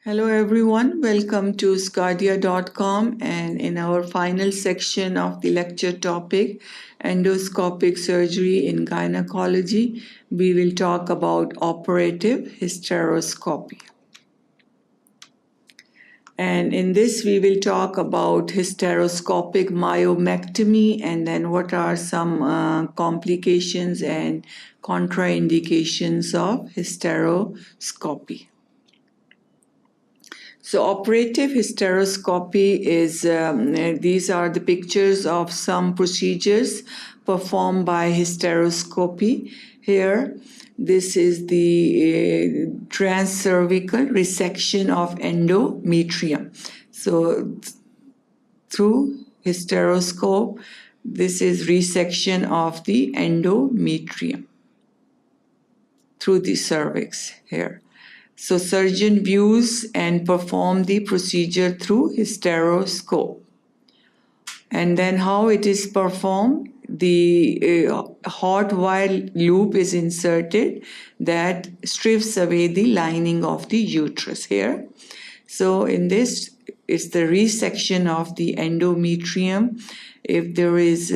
Hello everyone, welcome to sqadia.com, and in our final section of the lecture topic, endoscopic surgery in gynecology, we will talk about operative hysteroscopy. And in this we will talk about hysteroscopic myomectomy and then what are some complications and contraindications of hysteroscopy. So operative hysteroscopy is, these are the pictures of some procedures performed by hysteroscopy. Here, this is the transcervical resection of endometrium. So through hysteroscope, this is resection of the endometrium through the cervix here. So surgeon views and perform the procedure through hysteroscope. And then how it is performed, the hot wire loop is inserted that strips away the lining of the uterus here. So in this, it's the resection of the endometrium. If there is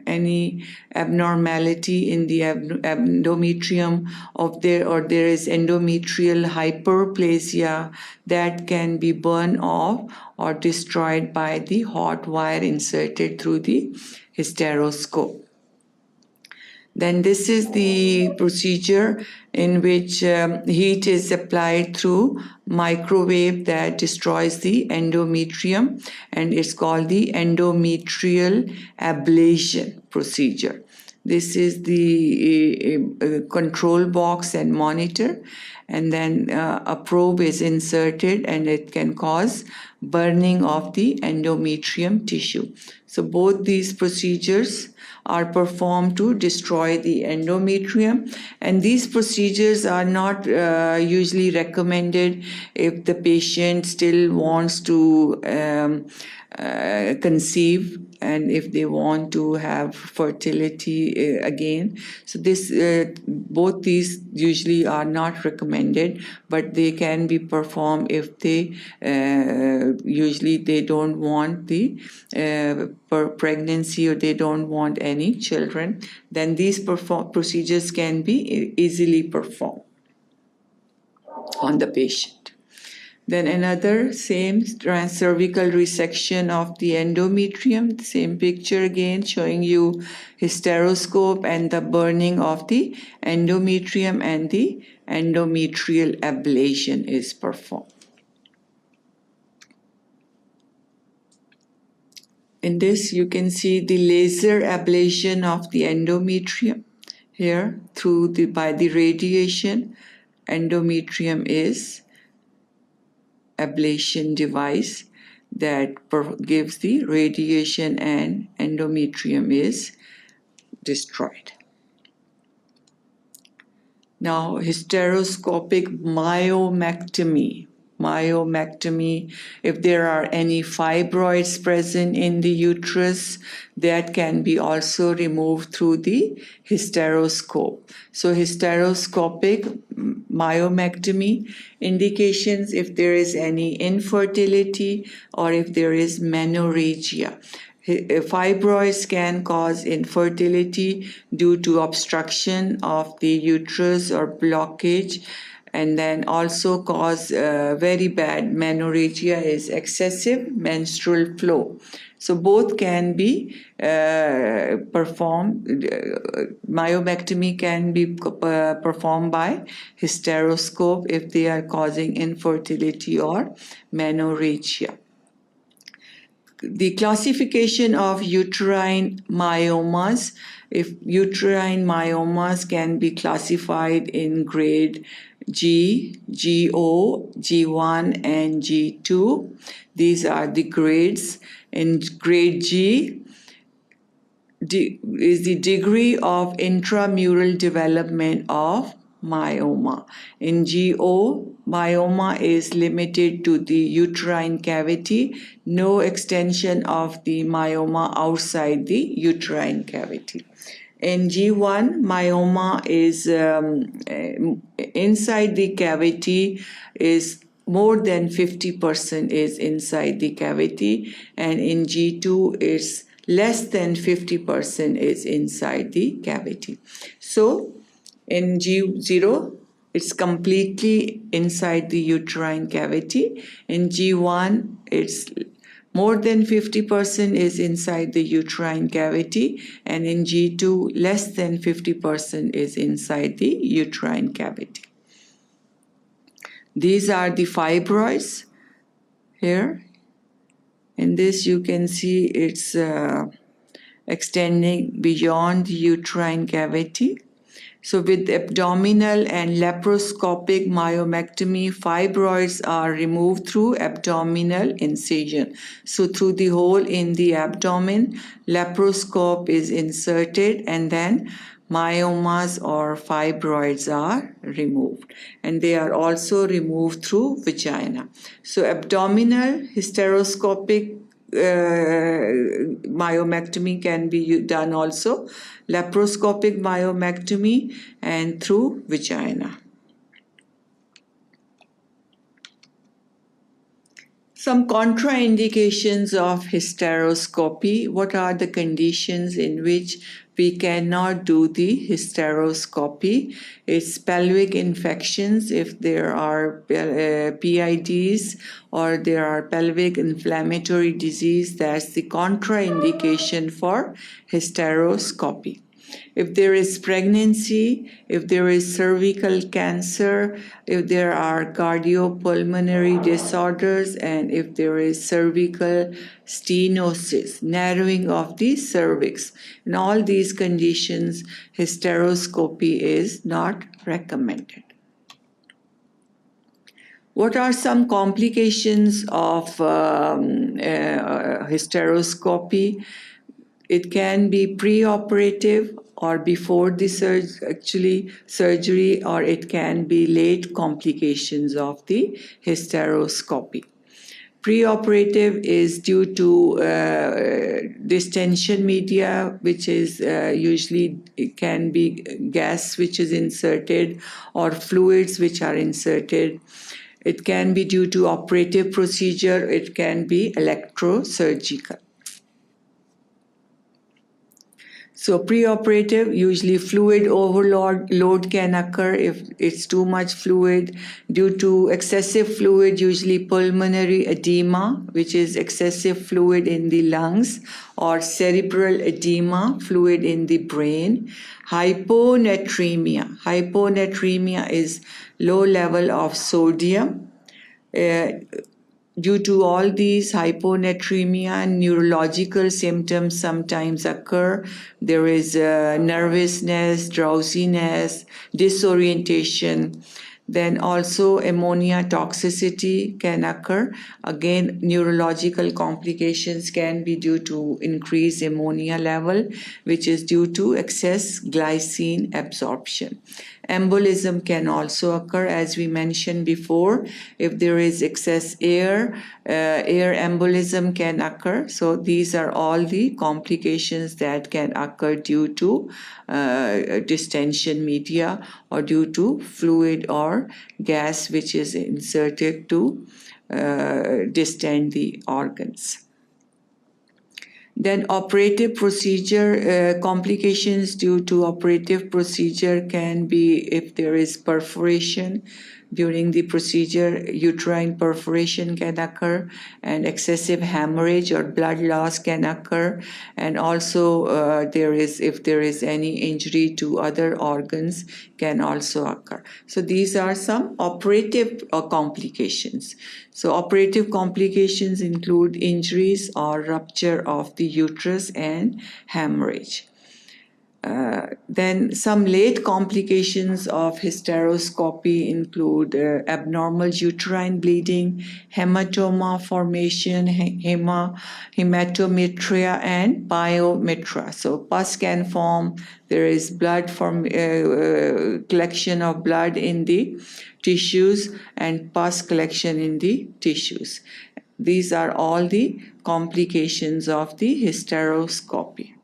any abnormality in the endometrium or there is endometrial hyperplasia, that can be burned off or destroyed by the hot wire inserted through the hysteroscope. Then this is the procedure in which heat is applied through microwave that destroys the endometrium, and it's called the endometrial ablation procedure. This is the control box and monitor, and then a probe is inserted and it can cause burning of the endometrium tissue. So both these procedures are performed to destroy the endometrium, and these procedures are not usually recommended if the patient still wants to conceive and if they want to have fertility again. So this both these usually are not recommended, but they can be performed if they usually they don't want the pregnancy or they don't want any children, then these procedures can be easily performed on the patient. Then another same transcervical resection of the endometrium, same picture again showing you hysteroscope and the burning of the endometrium, and the endometrial ablation is performed. In this you can see the laser ablation of the endometrium here by the radiation. Endometrium is ablation device that gives the radiation and endometrium is destroyed. Now, hysteroscopic myomectomy. Myomectomy, if there are any fibroids present in the uterus, that can be also removed through the hysteroscope. So hysteroscopic myomectomy indications if there is any infertility or if there is menorrhagia. Fibroids can cause infertility due to obstruction of the uterus or blockage, and then also cause very bad menorrhagia is excessive menstrual flow. So both can be performed. Myomectomy can be performed by hysteroscope if they are causing infertility or menorrhagia. The classification of uterine myomas. If uterine myomas can be classified in grade G, GO, G1, and G2. These are the grades. In grade G is the degree of intramural development of myoma. In GO, myoma is limited to the uterine cavity, no extension of the myoma outside the uterine cavity. In G1, myoma is inside the cavity is more than 50% is inside the cavity, and in G2 it's less than 50% is inside the cavity. So in G0 it's completely inside the uterine cavity. In G1 it's more than 50% is inside the uterine cavity, and in G2 less than 50% is inside the uterine cavity. These are the fibroids here. In this you can see it's extending beyond the uterine cavity. So with abdominal and laparoscopic myomectomy, fibroids are removed through abdominal incision. So through the hole in the abdomen, laparoscope is inserted, and then myomas or fibroids are removed, and they are also removed through vagina. So abdominal hysteroscopic myomectomy can be done also, laparoscopic myomectomy, and through vagina. Some contraindications of hysteroscopy. What are the conditions in which we cannot do the hysteroscopy? It's pelvic infections, if there are PIDs or there are pelvic inflammatory disease, that's the contraindication for hysteroscopy. If there is pregnancy, if there is cervical cancer, if there are cardiopulmonary disorders, and if there is cervical stenosis, narrowing of the cervix, in all these conditions, hysteroscopy is not recommended. What are some complications of hysteroscopy? It can be preoperative or before the surgery, or it can be late complications of the hysteroscopy. Preoperative is due to distension media, which is usually, it can be gas which is inserted or fluids which are inserted. It can be due to operative procedure. It can be electrosurgical. So preoperative, usually fluid overload can occur if it's too much fluid. Due to excessive fluid, usually pulmonary edema, which is excessive fluid in the lungs, or cerebral edema, fluid in the brain. Hyponatremia. Hyponatremia is low level of sodium. Due to all these hyponatremia, neurological symptoms sometimes occur. There is nervousness, drowsiness, disorientation. Then also ammonia toxicity can occur. Again, neurological complications can be due to increased ammonia level, which is due to excess glycine absorption. Embolism can also occur, as we mentioned before. If there is excess air embolism can occur. So these are all the complications that can occur due to distension media or due to fluid or gas which is inserted to distend the organs. Then operative procedure, complications due to operative procedure can be if there is perforation. During the procedure, uterine perforation can occur, and excessive hemorrhage or blood loss can occur, and also if there is any injury to other organs can also occur. So these are some operative complications. So operative complications include injuries or rupture of the uterus and hemorrhage. Then some late complications of hysteroscopy include abnormal uterine bleeding, hematoma formation, hematometria, and pyometria. So pus can form. There is blood from collection of blood in the tissues and pus collection in the tissues. These are all the complications of the hysteroscopy.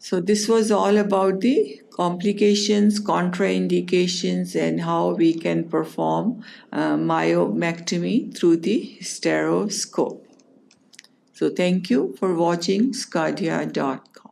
So this was all about the complications, contraindications, and how we can perform myomectomy through the hysteroscope. So thank you for watching sqadia.com.